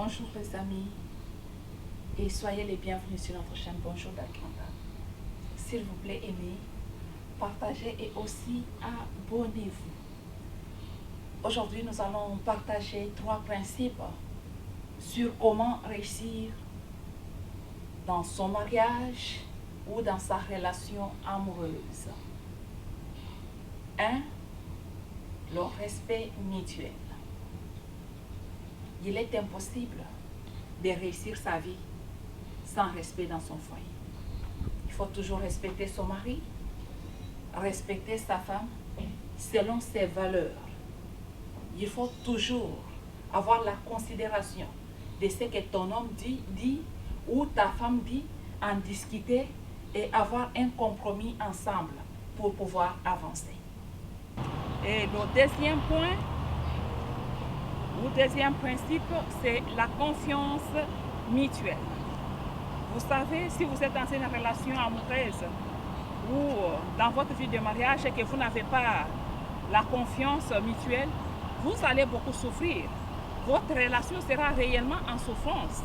Bonjour les amis et soyez les bienvenus sur notre chaîne Bonjour d'Atlanta. S'il vous plaît, aimez, partagez et aussi abonnez-vous. Aujourd'hui, nous allons partager 3 principes sur comment réussir dans son mariage ou dans sa relation amoureuse. 1. Le respect mutuel. Il est impossible de réussir sa vie sans respect dans son foyer. Il faut toujours respecter son mari, respecter sa femme selon ses valeurs. Il faut toujours avoir la considération de ce que ton homme dit ou ta femme dit, en discuter et avoir un compromis ensemble pour pouvoir avancer. Et le deuxième point, le deuxième principe, c'est la confiance mutuelle. Vous savez, si vous êtes dans une relation amoureuse ou dans votre vie de mariage et que vous n'avez pas la confiance mutuelle, vous allez beaucoup souffrir. Votre relation sera réellement en souffrance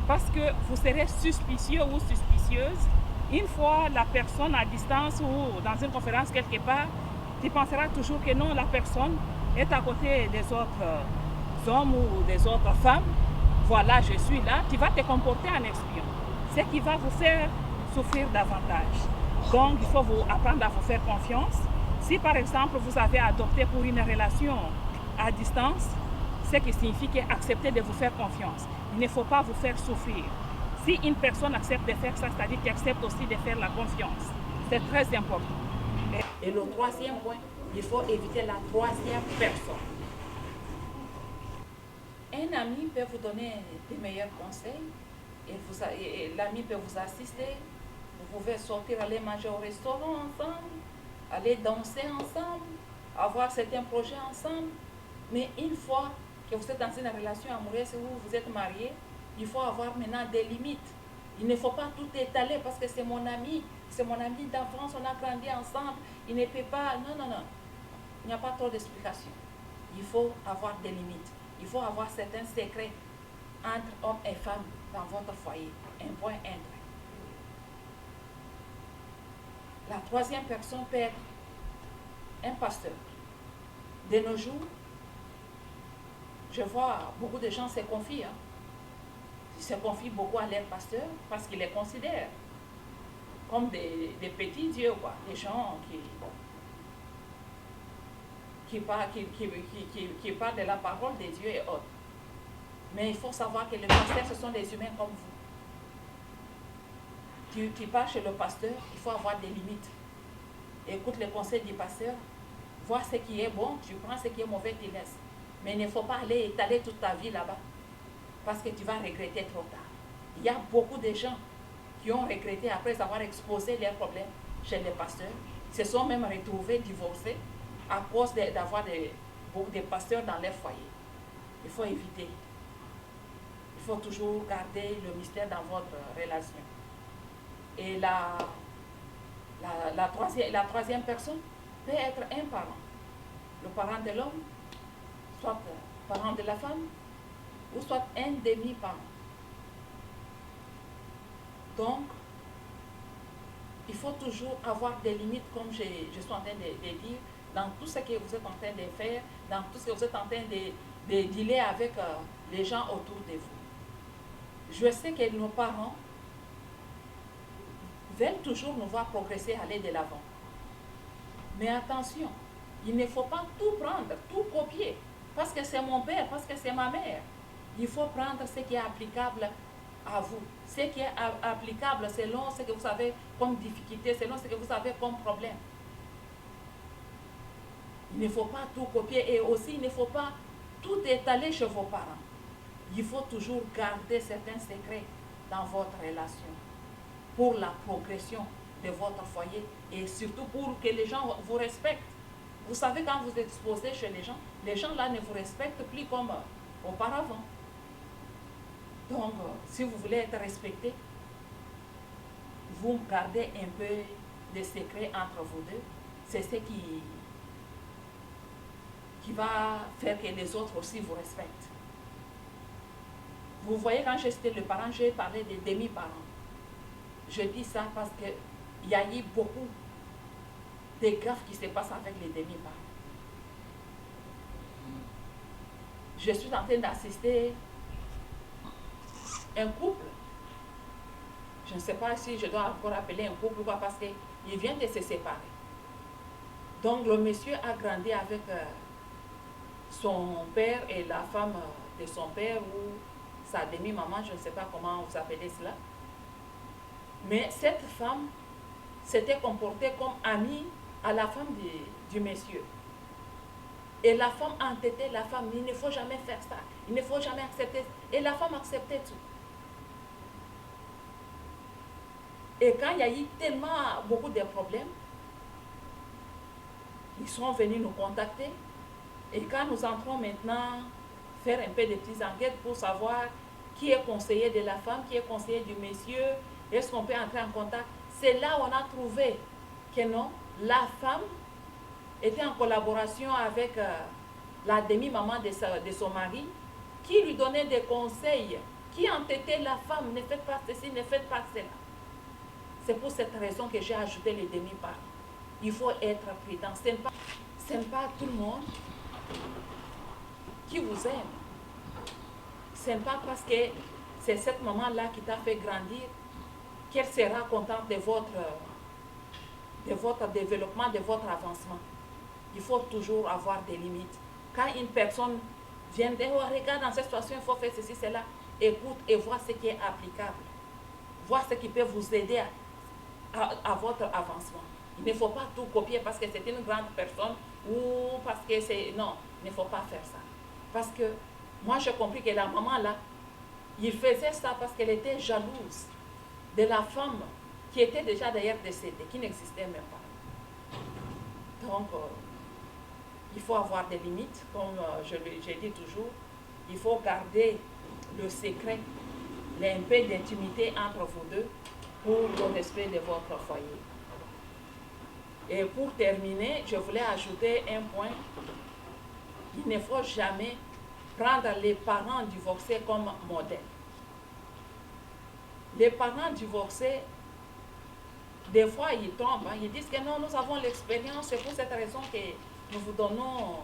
parce que vous serez suspicieux ou suspicieuse. Une fois la personne à distance ou dans une conférence quelque part, tu penseras toujours que non, la personne est à côté des autres hommes ou des autres femmes. Voilà, je suis là, tu vas te comporter en espion, ce qui va vous faire souffrir davantage. Donc, il faut vous apprendre à vous faire confiance. Si par exemple, vous avez adopté pour une relation à distance, ce qui signifie accepter de vous faire confiance. Il ne faut pas vous faire souffrir. Si une personne accepte de faire ça, c'est-à-dire qu'elle accepte aussi de faire la confiance. C'est très important. Et le troisième point, il faut éviter la troisième personne. Un ami peut vous donner des meilleurs conseils, et l'ami peut vous assister, vous pouvez sortir, aller manger au restaurant ensemble, aller danser ensemble, avoir certains projets ensemble, mais une fois que vous êtes dans une relation amoureuse où vous êtes marié, il faut avoir maintenant des limites. Il ne faut pas tout étaler parce que c'est mon ami d'enfance, on a grandi ensemble, il ne peut pas, non, il n'y a pas trop d'explications. Il faut avoir des limites. Il faut avoir certains secrets entre hommes et femmes dans votre foyer. Un point, un trait. La troisième personne peut être un pasteur. De nos jours, je vois beaucoup de gens se confient. Ils se confient beaucoup à leurs pasteurs parce qu'ils les considèrent comme des petits dieux, quoi. Des gens qui parlent de la parole des dieux et autres. Mais il faut savoir que les pasteurs, ce sont des humains comme vous. Tu pars chez le pasteur, il faut avoir des limites. Écoute les conseils du pasteur, vois ce qui est bon, tu prends ce qui est mauvais, tu laisses. Mais il ne faut pas aller étaler toute ta vie là-bas, parce que tu vas regretter trop tard. Il y a beaucoup de gens qui ont regretté après avoir exposé leurs problèmes chez les pasteurs, se sont même retrouvés divorcés à cause d'avoir beaucoup de pasteurs dans leur foyer. Il faut éviter. Il faut toujours garder le mystère dans votre relation. Et la troisième personne peut être un parent. Le parent de l'homme, soit parent de la femme, ou soit un demi-parent. Donc, il faut toujours avoir des limites, comme je suis en train de dire, dans tout ce que vous êtes en train de faire, dans tout ce que vous êtes en train de dealer avec les gens autour de vous. Je sais que nos parents veulent toujours nous voir progresser, aller de l'avant. Mais attention, il ne faut pas tout prendre, tout copier, parce que c'est mon père, parce que c'est ma mère. Il faut prendre ce qui est applicable à vous, ce qui est applicable selon ce que vous avez comme difficulté, selon ce que vous avez comme problème. Il ne faut pas tout copier et aussi il ne faut pas tout étaler chez vos parents. Il faut toujours garder certains secrets dans votre relation pour la progression de votre foyer et surtout pour que les gens vous respectent. Vous savez, quand vous êtes exposé chez les gens là ne vous respectent plus comme auparavant. Donc, si vous voulez être respecté, vous gardez un peu de secret entre vous deux. C'est ce qui va faire que les autres aussi vous respectent. Vous voyez, quand j'ai cité le parent, j'ai parlé des demi-parents. Je dis ça parce qu'il y a eu beaucoup de gaffes qui se passent avec les demi-parents. Je suis en train d'assister un couple. Je ne sais pas si je dois encore appeler un couple ou pas parce qu'il vient de se séparer. Donc le monsieur a grandi avec son père et la femme de son père ou sa demi-maman, je ne sais pas comment vous appelez cela. Mais cette femme s'était comportée comme amie à la femme du monsieur. Et la femme entêtait la femme, il ne faut jamais faire ça, il ne faut jamais accepter. Et la femme acceptait tout. Et quand il y a eu tellement beaucoup de problèmes, ils sont venus nous contacter. Et quand nous entrons maintenant faire un peu de petites enquêtes pour savoir qui est conseiller de la femme, qui est conseiller du monsieur, est-ce qu'on peut entrer en contact, c'est là où on a trouvé que non, la femme était en collaboration avec la demi-maman de son mari, qui lui donnait des conseils, qui entêtait la femme, ne faites pas ceci, ne faites pas cela. C'est pour cette raison que j'ai ajouté les demi-parents. Il faut être prudent. Ce n'est pas tout le monde qui vous aime. Ce n'est pas parce que c'est cette maman-là qui t'a fait grandir qu'elle sera contente de votre développement, de votre avancement. Il faut toujours avoir des limites. Quand une personne vient dire, oh, regarde, dans cette situation, il faut faire ceci, cela, écoute et vois ce qui est applicable. Vois ce qui peut vous aider à votre avancement. Il ne faut pas tout copier parce que c'est une grande personne ou parce que c'est... Non, il ne faut pas faire ça. Parce que moi, j'ai compris que la maman, là, il faisait ça parce qu'elle était jalouse de la femme qui était déjà d'ailleurs décédée, qui n'existait même pas. Donc, il faut avoir des limites, comme j'ai dit toujours. Il faut garder le secret, un peu d'intimité entre vous deux pour le respect de votre foyer. Et pour terminer, je voulais ajouter un point. Il ne faut jamais prendre les parents divorcés comme modèle. Les parents divorcés, des fois, ils trompent. Ils disent que non, nous avons l'expérience, c'est pour cette raison que nous vous donnons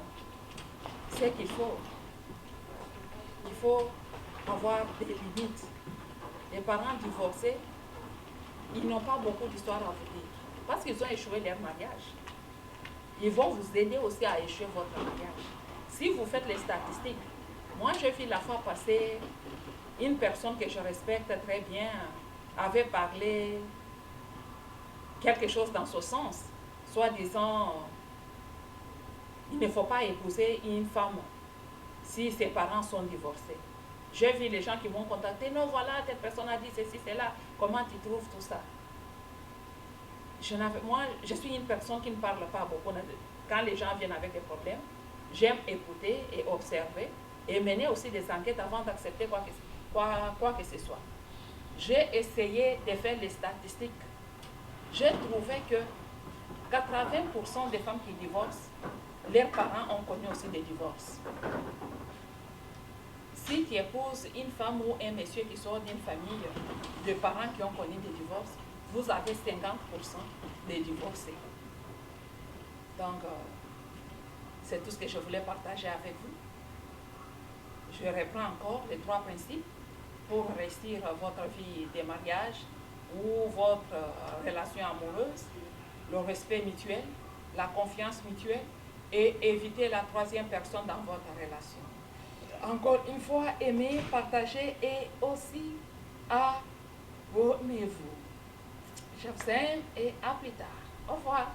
ce qu'il faut. Il faut avoir des limites. Les parents divorcés, ils n'ont pas beaucoup d'histoires à vous dire. Parce qu'ils ont échoué leur mariage. Ils vont vous aider aussi à échouer votre mariage. Si vous faites les statistiques, moi j'ai vu la fois passée, une personne que je respecte très bien avait parlé quelque chose dans ce sens, soit disant, il ne faut pas épouser une femme si ses parents sont divorcés. J'ai vu les gens qui m'ont contacté, non voilà, telle personne a dit ceci, cela, comment tu trouves tout ça? Moi, je suis une personne qui ne parle pas beaucoup. Quand les gens viennent avec des problèmes, j'aime écouter et observer et mener aussi des enquêtes avant d'accepter quoi que ce soit. J'ai essayé de faire les statistiques. J'ai trouvé que 80% des femmes qui divorcent, leurs parents ont connu aussi des divorces. Si tu épouses une femme ou un monsieur qui sort d'une famille de parents qui ont connu des divorces, vous avez 50% des divorcés. Donc, c'est tout ce que je voulais partager avec vous. Je reprends encore les 3 principes pour réussir votre vie de mariage ou votre relation amoureuse, le respect mutuel, la confiance mutuelle et éviter la 3e personne dans votre relation. Encore une fois, aimez, partagez et aussi abonnez-vous. Je vous aime et à plus tard. Au revoir.